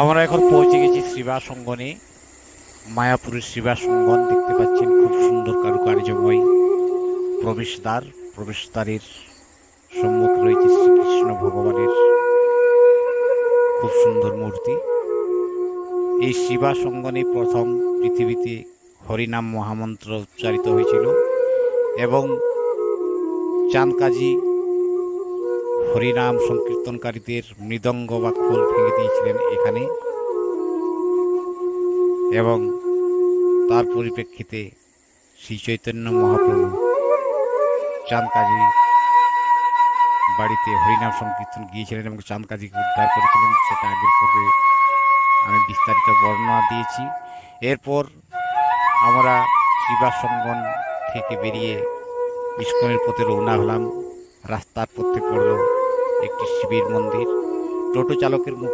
আমরা এখন পৌঁছে গেছি শ্রীবাস অঙ্গনে। মায়াপুরের শ্রীবাস অঙ্গন দেখতে পাচ্ছেন, খুব সুন্দর কারুকার্যময় প্রবেশদ্বার। প্রবেশদ্বারের সম্মুখে রয়েছে শ্রীকৃষ্ণ ভগবানের খুব সুন্দর মূর্তি। এই শ্রীবাস অঙ্গনে প্রথম পৃথিবীতে হরিনাম মহামন্ত্র উচ্চারিত হয়েছিল এবং চাঁদকাজী হরিনাম সংকীর্তনকারীদের মৃদঙ্গ বা খোল ভেঙে দিয়েছিলেন এখানে, এবং তার পরিপ্রেক্ষিতে শ্রী চৈতন্য মহাপ্রভু চাঁদকাজী বাড়িতে হরিনাম সংকীর্তন গিয়েছিলেন এবং চাঁদকাজীকে উদ্ধার করেছিলেন। সেটা আগের পর্বে আমি বিস্তারিত বর্ণনা দিয়েছি। এরপর আমরা শ্রীবাস অঙ্গন থেকে বেরিয়ে ইস্কনের পথে রওনা হলাম। রাস্তার পথে পড়ল একটি শিবের মন্দির। টোটো চালকের মুখ